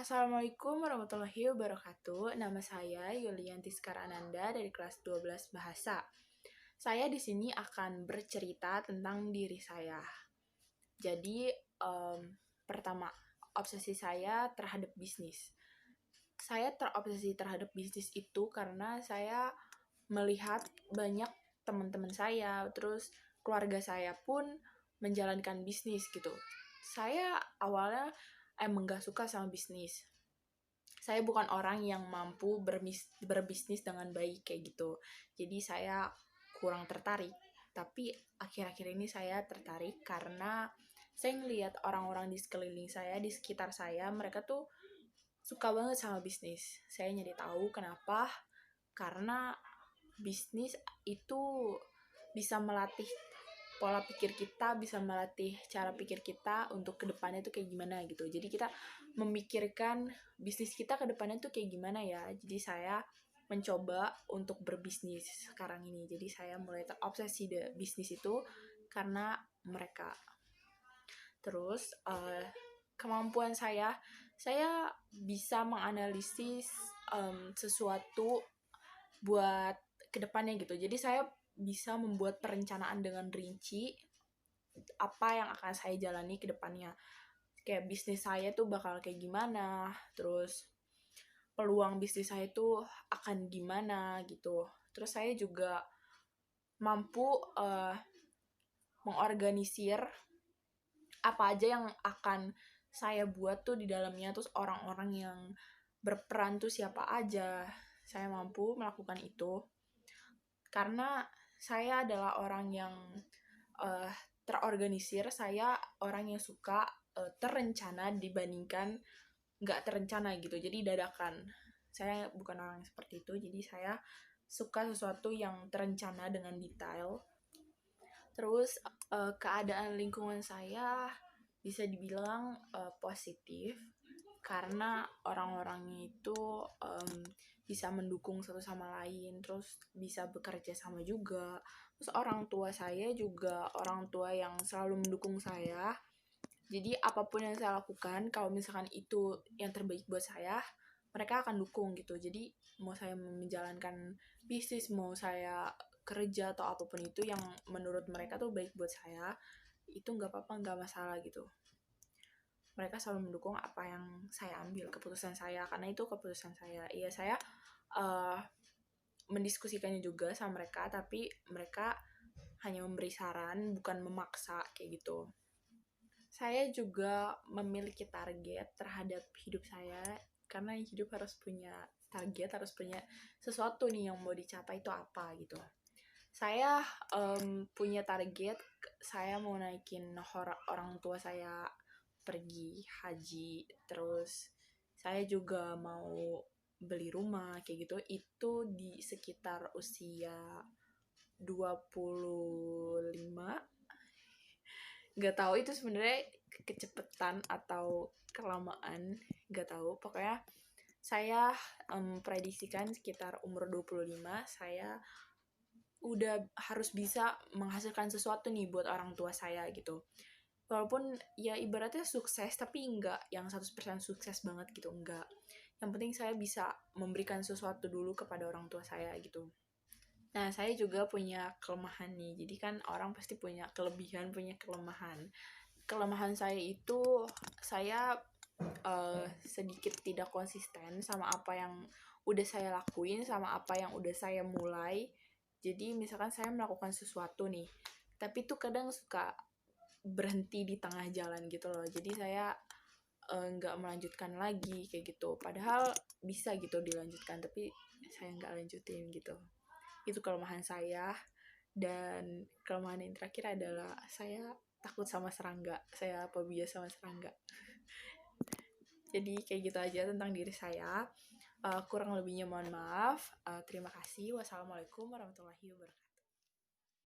Assalamualaikum warahmatullahi wabarakatuh. Nama saya Yulianti Skarananda dari kelas 12 Bahasa. Saya di sini akan bercerita tentang diri saya. Jadi, pertama, obsesi saya terhadap bisnis. Saya terobsesi terhadap bisnis itu karena saya melihat banyak teman-teman saya, terus keluarga saya pun menjalankan bisnis gitu. Saya awalnya emang gak suka sama bisnis. Saya bukan orang yang mampu berbisnis dengan baik kayak gitu. Jadi saya kurang tertarik. Tapi akhir-akhir ini saya tertarik karena saya ngelihat orang-orang di sekeliling saya, di sekitar saya, mereka tuh suka banget sama bisnis. Saya nyari tahu kenapa. Karena bisnis itu bisa melatih pola pikir kita, bisa melatih cara pikir kita untuk kedepannya tuh kayak gimana gitu. Jadi kita memikirkan bisnis kita kedepannya tuh kayak gimana ya. Jadi saya mencoba untuk berbisnis sekarang ini. Jadi saya mulai terobsesi dengan bisnis itu karena mereka. Terus kemampuan saya bisa menganalisis sesuatu buat kedepannya gitu. Jadi saya bisa membuat perencanaan dengan rinci apa yang akan saya jalani ke depannya. Kayak bisnis saya tuh bakal kayak gimana, terus peluang bisnis saya tuh akan gimana gitu. Terus saya juga mampu mengorganisir apa aja yang akan saya buat tuh di dalamnya, terus orang-orang yang berperan tuh siapa aja. Saya mampu melakukan itu karena saya adalah orang yang terorganisir. Saya orang yang suka terencana dibandingkan nggak terencana gitu. Jadi dadakan. Saya bukan orang yang seperti itu. Jadi saya suka sesuatu yang terencana dengan detail. Terus keadaan lingkungan saya bisa dibilang positif karena orang-orangnya itu bisa mendukung satu sama lain, terus bisa bekerja sama juga. Terus orang tua saya juga orang tua yang selalu mendukung saya. Jadi apapun yang saya lakukan, kalau misalkan itu yang terbaik buat saya, mereka akan dukung gitu. Jadi mau saya menjalankan bisnis, mau saya kerja atau apapun itu yang menurut mereka tuh baik buat saya, itu nggak apa-apa, nggak masalah gitu. Mereka selalu mendukung apa yang saya ambil, keputusan saya, karena itu keputusan saya. Iya, saya mendiskusikannya juga sama mereka, tapi mereka hanya memberi saran, bukan memaksa kayak gitu. Saya juga memiliki target terhadap hidup saya, karena hidup harus punya target, harus punya sesuatu nih yang mau dicapai itu apa gitu. Saya punya target, saya mau naikin orang tua saya pergi haji, terus saya juga mau beli rumah kayak gitu. Itu di sekitar usia 25. Gak tahu itu sebenarnya kecepetan atau kelamaan, gak tahu. Pokoknya saya prediksikan sekitar umur 25 saya udah harus bisa menghasilkan sesuatu nih buat orang tua saya gitu. Walaupun ya ibaratnya sukses, tapi enggak yang 100% sukses banget gitu, enggak. Yang penting saya bisa memberikan sesuatu dulu kepada orang tua saya gitu. Nah, saya juga punya kelemahan nih. Jadi kan orang pasti punya kelebihan, punya kelemahan. Kelemahan saya itu saya sedikit tidak konsisten sama apa yang udah saya lakuin, sama apa yang udah saya mulai. Jadi misalkan saya melakukan sesuatu nih, tapi tuh kadang suka berhenti di tengah jalan gitu loh. Jadi saya nggak melanjutkan lagi kayak gitu. Padahal bisa gitu dilanjutkan, tapi saya nggak lanjutin gitu. Itu kelemahan saya. Dan kelemahan yang terakhir adalah saya takut sama serangga. Saya fobia sama serangga. Jadi kayak gitu aja tentang diri saya. Kurang lebihnya mohon maaf. Terima kasih. Wassalamualaikum warahmatullahi wabarakatuh.